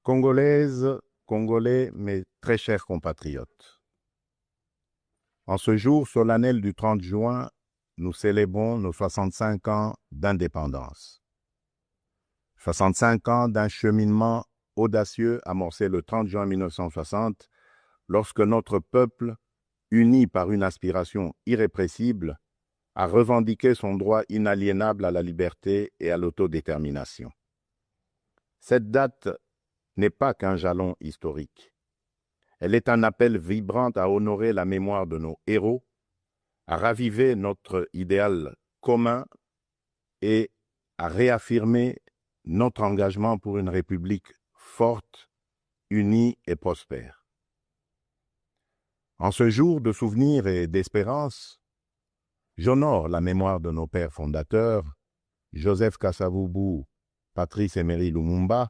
Congolaises, Congolais, mes très chers compatriotes, en ce jour solennel du 30 juin, nous célébrons nos 65 ans d'indépendance. 65 ans d'un cheminement audacieux amorcé le 30 juin 1960, lorsque notre peuple, uni par une aspiration irrépressible, a revendiqué son droit inaliénable à la liberté et à l'autodétermination. Cette date n'est pas qu'un jalon historique. Elle est un appel vibrant à honorer la mémoire de nos héros, à raviver notre idéal commun et à réaffirmer notre engagement pour une République forte, unie et prospère. En ce jour de souvenir et d'espérance, j'honore la mémoire de nos pères fondateurs, Joseph Kasavubu, Patrice Emery Lumumba,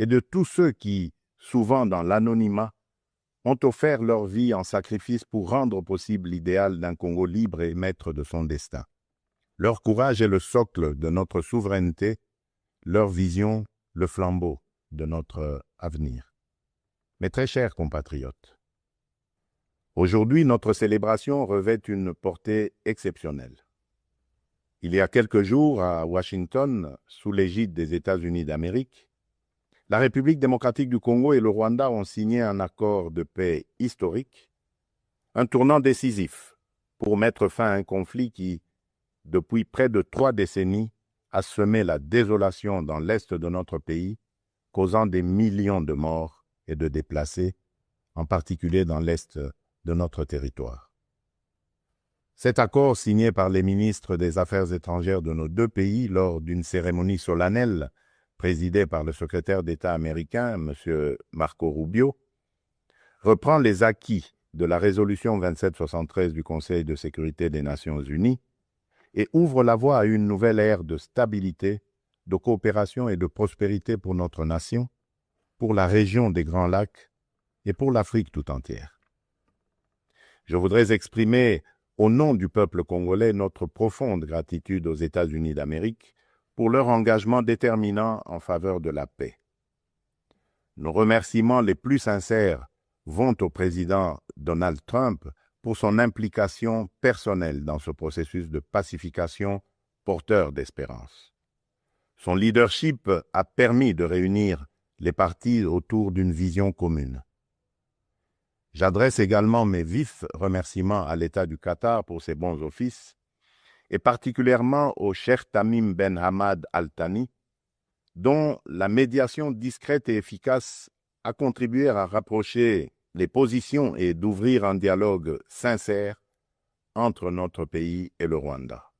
et de tous ceux qui, souvent dans l'anonymat, ont offert leur vie en sacrifice pour rendre possible l'idéal d'un Congo libre et maître de son destin. Leur courage est le socle de notre souveraineté, leur vision, le flambeau de notre avenir. Mes très chers compatriotes, aujourd'hui, notre célébration revêt une portée exceptionnelle. Il y a quelques jours, à Washington, sous l'égide des États-Unis d'Amérique, la République démocratique du Congo et le Rwanda ont signé un accord de paix historique, un tournant décisif pour mettre fin à un conflit qui, depuis près de 3 décennies, a semé la désolation dans l'est de notre pays, causant des millions de morts et de déplacés, en particulier dans l'est de notre territoire. Cet accord, signé par les ministres des Affaires étrangères de nos 2 pays lors d'une cérémonie solennelle présidée par le secrétaire d'État américain, M. Marco Rubio, reprend les acquis de la résolution 2773 du Conseil de sécurité des Nations unies et ouvre la voie à une nouvelle ère de stabilité, de coopération et de prospérité pour notre nation, pour la région des Grands Lacs et pour l'Afrique tout entière. Je voudrais exprimer, au nom du peuple congolais, notre profonde gratitude aux États-Unis d'Amérique pour leur engagement déterminant en faveur de la paix. Nos remerciements les plus sincères vont au président Donald Trump pour son implication personnelle dans ce processus de pacification porteur d'espérance. Son leadership a permis de réunir les partis autour d'une vision commune. J'adresse également mes vifs remerciements à l'État du Qatar pour ses bons offices, et particulièrement au Cheikh Tamim Ben Hamad Al Thani, dont la médiation discrète et efficace a contribué à rapprocher les positions et d'ouvrir un dialogue sincère entre notre pays et le Rwanda.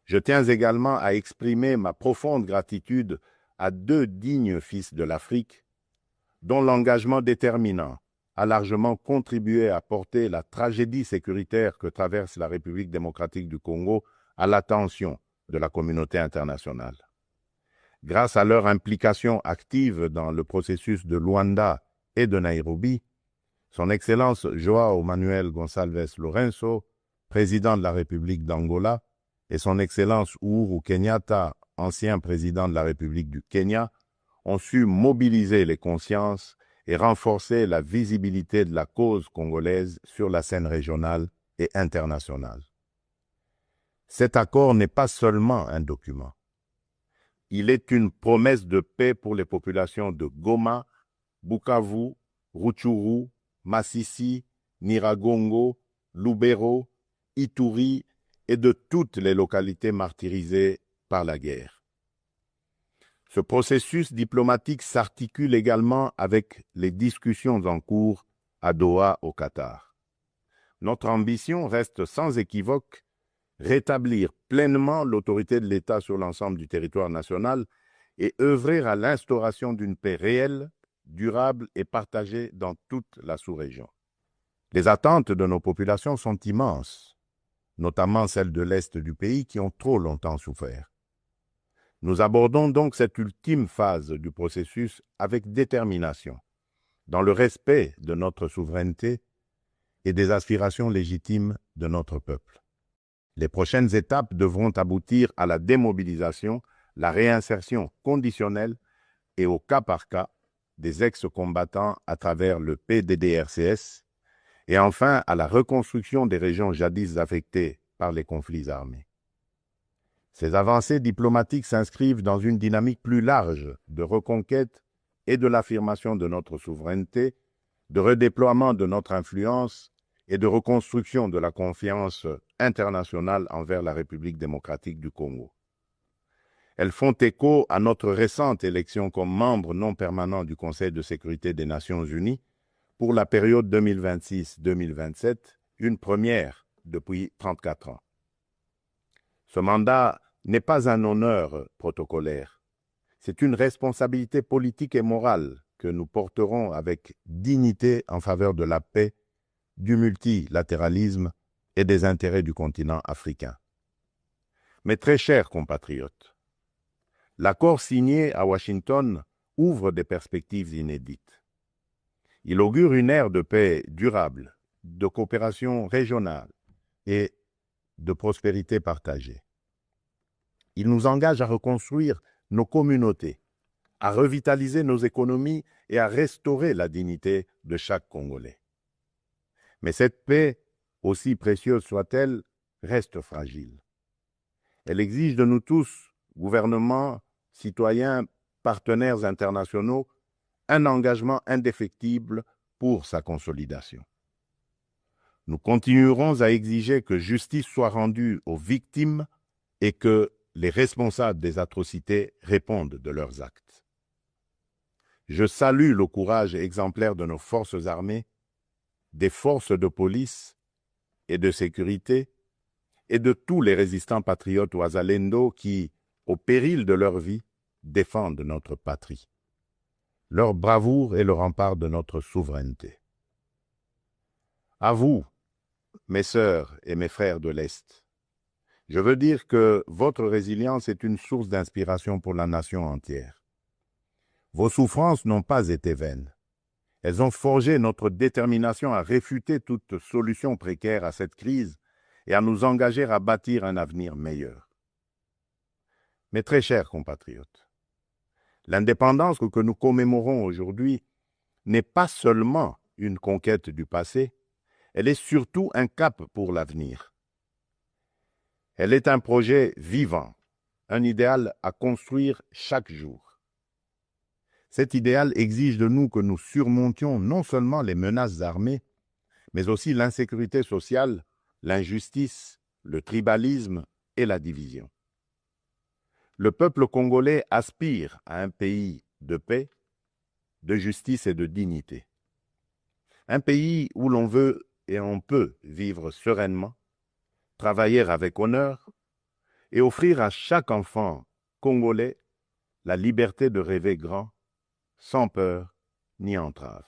Je tiens également à exprimer ma profonde gratitude à 2 dignes fils de l'Afrique, dont l'engagement déterminant a largement contribué à porter la tragédie sécuritaire que traverse la République démocratique du Congo à l'attention de la communauté internationale. Grâce à leur implication active dans le processus de Luanda et de Nairobi, Son Excellence João Manuel Gonçalves Lourenço, président de la République d'Angola, et Son Excellence Uhuru Kenyatta, ancien président de la République du Kenya, ont su mobiliser les consciences et renforcer la visibilité de la cause congolaise sur la scène régionale et internationale. Cet accord n'est pas seulement un document. Il est une promesse de paix pour les populations de Goma, Bukavu, Rutshuru, Masisi, Nyiragongo, Lubero, Ituri et de toutes les localités martyrisées par la guerre. Ce processus diplomatique s'articule également avec les discussions en cours à Doha, au Qatar. Notre ambition reste sans équivoque rétablir pleinement l'autorité de l'État sur l'ensemble du territoire national et œuvrer à l'instauration d'une paix réelle, durable et partagée dans toute la sous-région. Les attentes de nos populations sont immenses, notamment celles de l'Est du pays qui ont trop longtemps souffert. Nous abordons donc cette ultime phase du processus avec détermination, dans le respect de notre souveraineté et des aspirations légitimes de notre peuple. Les prochaines étapes devront aboutir à la démobilisation, la réinsertion conditionnelle, et au cas par cas des ex-combattants à travers le PDDRCS et enfin à la reconstruction des régions jadis affectées par les conflits armés. Ces avancées diplomatiques s'inscrivent dans une dynamique plus large de reconquête et de l'affirmation de notre souveraineté, de redéploiement de notre influence et de reconstruction de la confiance internationale envers la République démocratique du Congo. Elles font écho à notre récente élection comme membre non permanent du Conseil de sécurité des Nations Unies pour la période 2026-2027, une première depuis 34 ans. Ce mandat n'est pas un honneur protocolaire, c'est une responsabilité politique et morale que nous porterons avec dignité en faveur de la paix, du multilatéralisme et des intérêts du continent africain. Mes très chers compatriotes, l'accord signé à Washington ouvre des perspectives inédites. Il augure une ère de paix durable, de coopération régionale et de prospérité partagée. Il nous engage à reconstruire nos communautés, à revitaliser nos économies et à restaurer la dignité de chaque Congolais. Mais cette paix, aussi précieuse soit-elle, reste fragile. Elle exige de nous tous, gouvernements, citoyens, partenaires internationaux, un engagement indéfectible pour sa consolidation. Nous continuerons à exiger que justice soit rendue aux victimes et que les responsables des atrocités répondent de leurs actes. Je salue le courage exemplaire de nos forces armées, des forces de police et de sécurité et de tous les résistants patriotes Ouazalendo qui, au péril de leur vie, défendent notre patrie. Leur bravoure est le rempart de notre souveraineté. À vous, mes sœurs et mes frères de l'Est, je veux dire que votre résilience est une source d'inspiration pour la nation entière. Vos souffrances n'ont pas été vaines. Elles ont forgé notre détermination à réfuter toute solution précaire à cette crise et à nous engager à bâtir un avenir meilleur. Mes très chers compatriotes, l'indépendance que nous commémorons aujourd'hui n'est pas seulement une conquête du passé, elle est surtout un cap pour l'avenir. Elle est un projet vivant, un idéal à construire chaque jour. Cet idéal exige de nous que nous surmontions non seulement les menaces armées, mais aussi l'insécurité sociale, l'injustice, le tribalisme et la division. Le peuple congolais aspire à un pays de paix, de justice et de dignité. Un pays où l'on veut et on peut vivre sereinement, travailler avec honneur et offrir à chaque enfant congolais la liberté de rêver grand, sans peur ni entrave.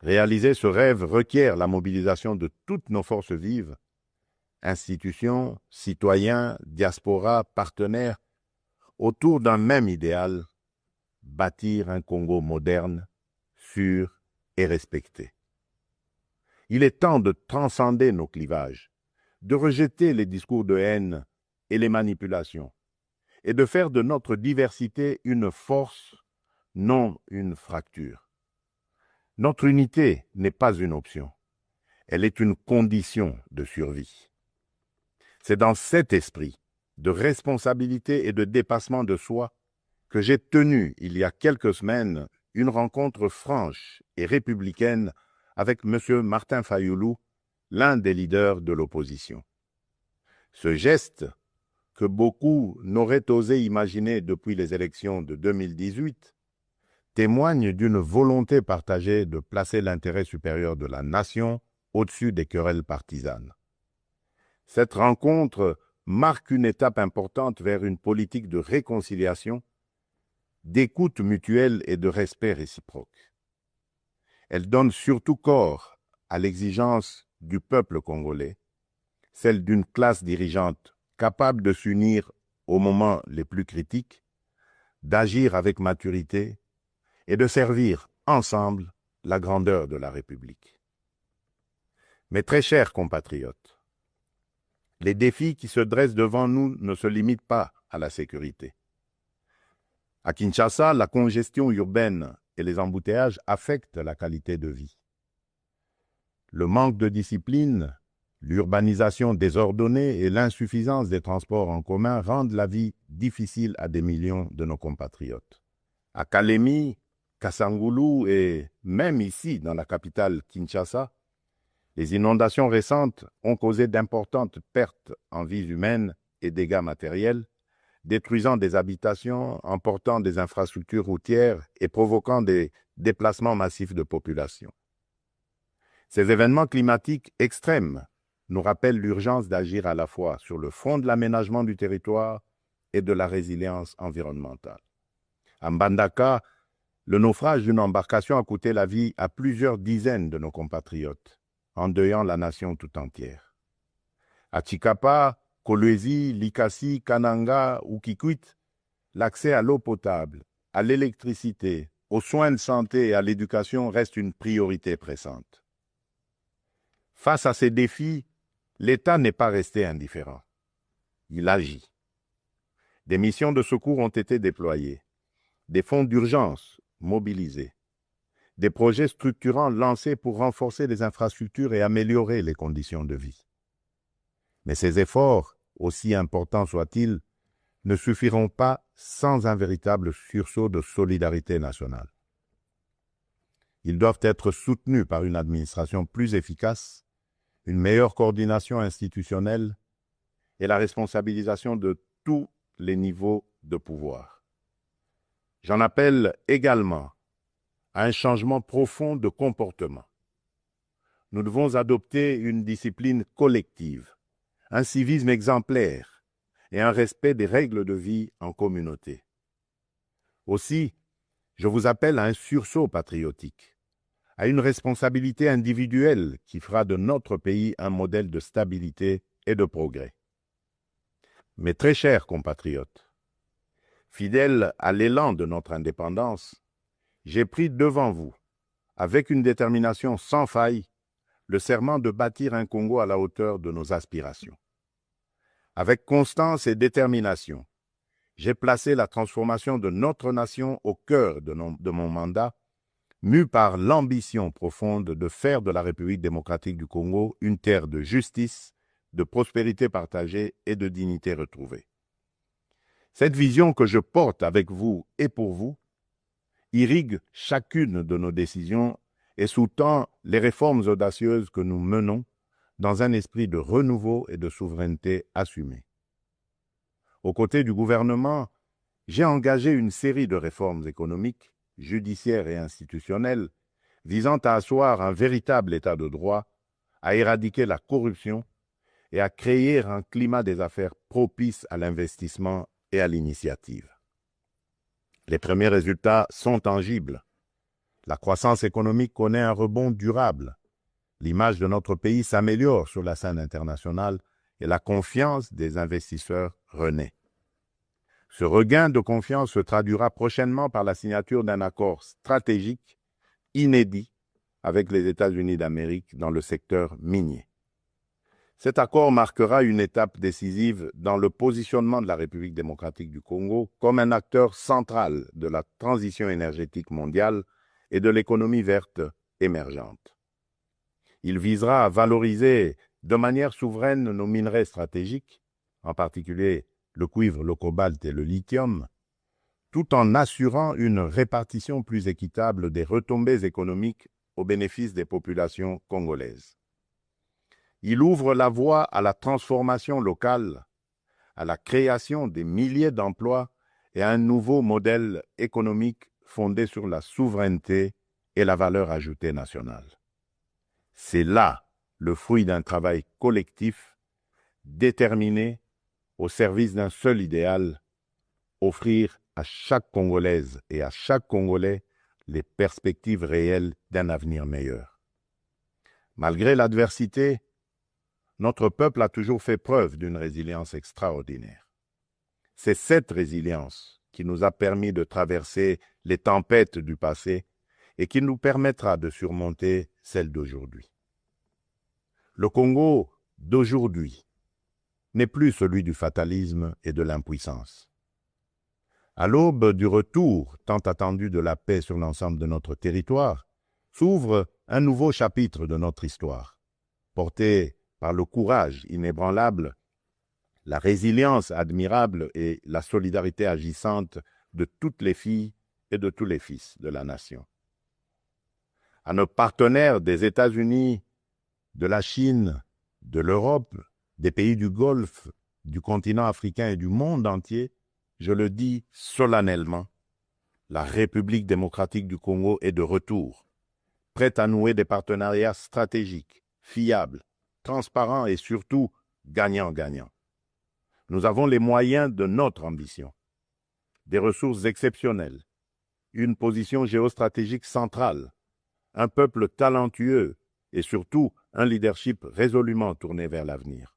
Réaliser ce rêve requiert la mobilisation de toutes nos forces vives, institutions, citoyens, diaspora, partenaires, autour d'un même idéal, bâtir un Congo moderne, sûr et respecté. Il est temps de transcender nos clivages, de rejeter les discours de haine et les manipulations, et de faire de notre diversité une force, non une fracture. Notre unité n'est pas une option, elle est une condition de survie. C'est dans cet esprit de responsabilité et de dépassement de soi que j'ai tenu, il y a quelques semaines, une rencontre franche et républicaine avec M. Martin Fayoulou, l'un des leaders de l'opposition. Ce geste, que beaucoup n'auraient osé imaginer depuis les élections de 2018, témoigne d'une volonté partagée de placer l'intérêt supérieur de la nation au-dessus des querelles partisanes. Cette rencontre marque une étape importante vers une politique de réconciliation, d'écoute mutuelle et de respect réciproque. Elle donne surtout corps à l'exigence du peuple congolais, celle d'une classe dirigeante capable de s'unir aux moments les plus critiques, d'agir avec maturité et de servir ensemble la grandeur de la République. Mes très chers compatriotes, les défis qui se dressent devant nous ne se limitent pas à la sécurité. À Kinshasa, la congestion urbaine et les embouteillages affectent la qualité de vie. Le manque de discipline, l'urbanisation désordonnée et l'insuffisance des transports en commun rendent la vie difficile à des millions de nos compatriotes. À Kalemi, Kasangoulou et même ici, dans la capitale Kinshasa, les inondations récentes ont causé d'importantes pertes en vies humaines et dégâts matériels, détruisant des habitations, emportant des infrastructures routières et provoquant des déplacements massifs de population. Ces événements climatiques extrêmes nous rappellent l'urgence d'agir à la fois sur le front de l'aménagement du territoire et de la résilience environnementale. À Mbandaka, le naufrage d'une embarcation a coûté la vie à plusieurs dizaines de nos compatriotes, endeuillant la nation tout entière. À Tshikapa, Kolwezi, Likasi, Kananga ou Kikwit, l'accès à l'eau potable, à l'électricité, aux soins de santé et à l'éducation reste une priorité pressante. Face à ces défis, l'État n'est pas resté indifférent. Il agit. Des missions de secours ont été déployées, des fonds d'urgence mobilisés, des projets structurants lancés pour renforcer les infrastructures et améliorer les conditions de vie. Mais ces efforts, aussi importants soient-ils, ne suffiront pas sans un véritable sursaut de solidarité nationale. Ils doivent être soutenus par une administration plus efficace, une meilleure coordination institutionnelle et la responsabilisation de tous les niveaux de pouvoir. J'en appelle également à un changement profond de comportement. Nous devons adopter une discipline collective, un civisme exemplaire et un respect des règles de vie en communauté. Aussi, je vous appelle à un sursaut patriotique, à une responsabilité individuelle qui fera de notre pays un modèle de stabilité et de progrès. Mes très chers compatriotes, fidèles à l'élan de notre indépendance, j'ai pris devant vous, avec une détermination sans faille, le serment de bâtir un Congo à la hauteur de nos aspirations. Avec constance et détermination, j'ai placé la transformation de notre nation au cœur de mon mandat, mu par l'ambition profonde de faire de la République démocratique du Congo une terre de justice, de prospérité partagée et de dignité retrouvée. Cette vision que je porte avec vous et pour vous irrigue chacune de nos décisions et sous-tend les réformes audacieuses que nous menons dans un esprit de renouveau et de souveraineté assumée. Aux côtés du gouvernement, j'ai engagé une série de réformes économiques, judiciaires et institutionnelles visant à asseoir un véritable état de droit, à éradiquer la corruption et à créer un climat des affaires propice à l'investissement et à l'initiative. Les premiers résultats sont tangibles. La croissance économique connaît un rebond durable. L'image de notre pays s'améliore sur la scène internationale et la confiance des investisseurs renaît. Ce regain de confiance se traduira prochainement par la signature d'un accord stratégique inédit avec les États-Unis d'Amérique dans le secteur minier. Cet accord marquera une étape décisive dans le positionnement de la République démocratique du Congo comme un acteur central de la transition énergétique mondiale et de l'économie verte émergente. Il visera à valoriser de manière souveraine nos minerais stratégiques, en particulier le cuivre, le cobalt et le lithium, tout en assurant une répartition plus équitable des retombées économiques au bénéfice des populations congolaises. Il ouvre la voie à la transformation locale, à la création des milliers d'emplois et à un nouveau modèle économique fondé sur la souveraineté et la valeur ajoutée nationale. C'est là le fruit d'un travail collectif, déterminé, au service d'un seul idéal, offrir à chaque Congolaise et à chaque Congolais les perspectives réelles d'un avenir meilleur. Malgré l'adversité, notre peuple a toujours fait preuve d'une résilience extraordinaire. C'est cette résilience qui nous a permis de traverser les tempêtes du passé et qui nous permettra de surmonter celles d'aujourd'hui. Le Congo d'aujourd'hui n'est plus celui du fatalisme et de l'impuissance. À l'aube du retour tant attendu de la paix sur l'ensemble de notre territoire, s'ouvre un nouveau chapitre de notre histoire, porté par le courage inébranlable, la résilience admirable et la solidarité agissante de toutes les filles et de tous les fils de la nation. À nos partenaires des États-Unis, de la Chine, de l'Europe, des pays du Golfe, du continent africain et du monde entier, je le dis solennellement, la République démocratique du Congo est de retour, prête à nouer des partenariats stratégiques, fiables, transparents et surtout gagnant-gagnant. Nous avons les moyens de notre ambition, des ressources exceptionnelles, une position géostratégique centrale, un peuple talentueux et surtout un leadership résolument tourné vers l'avenir.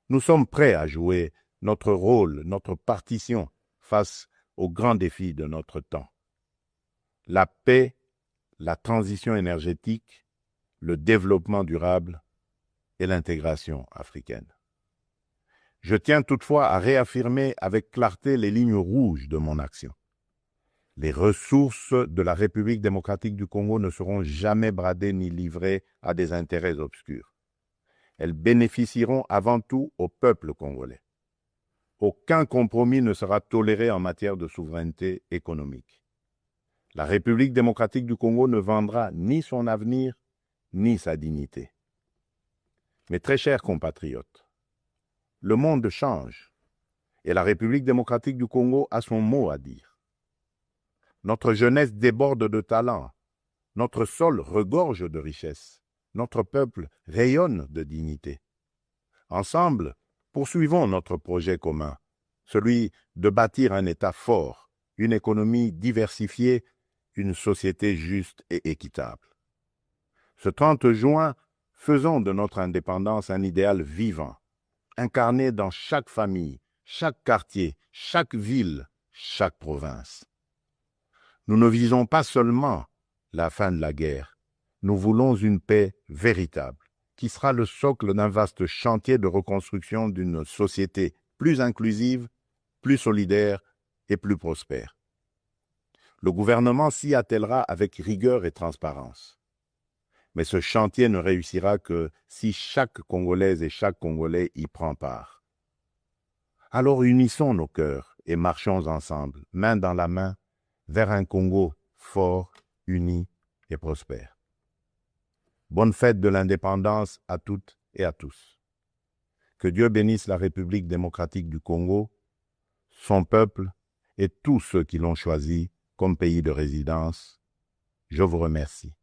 Nous sommes prêts à jouer notre rôle, notre partition face aux grands défis de notre temps. La paix, la transition énergétique, le développement durable et l'intégration africaine. Je tiens toutefois à réaffirmer avec clarté les lignes rouges de mon action. Les ressources de la République démocratique du Congo ne seront jamais bradées ni livrées à des intérêts obscurs. Elles bénéficieront avant tout au peuple congolais. Aucun compromis ne sera toléré en matière de souveraineté économique. La République démocratique du Congo ne vendra ni son avenir, ni sa dignité. Mes très chers compatriotes, le monde change et la République démocratique du Congo a son mot à dire. Notre jeunesse déborde de talent, notre sol regorge de richesses, notre peuple rayonne de dignité. Ensemble, poursuivons notre projet commun, celui de bâtir un État fort, une économie diversifiée, une société juste et équitable. Ce 30 juin, faisons de notre indépendance un idéal vivant, incarné dans chaque famille, chaque quartier, chaque ville, chaque province. Nous ne visons pas seulement la fin de la guerre, nous voulons une paix véritable, qui sera le socle d'un vaste chantier de reconstruction d'une société plus inclusive, plus solidaire et plus prospère. Le gouvernement s'y attellera avec rigueur et transparence. Mais ce chantier ne réussira que si chaque Congolaise et chaque Congolais y prend part. Alors unissons nos cœurs et marchons ensemble, main dans la main, vers un Congo fort, uni et prospère. Bonne fête de l'indépendance à toutes et à tous. Que Dieu bénisse la République démocratique du Congo, son peuple et tous ceux qui l'ont choisi comme pays de résidence. Je vous remercie.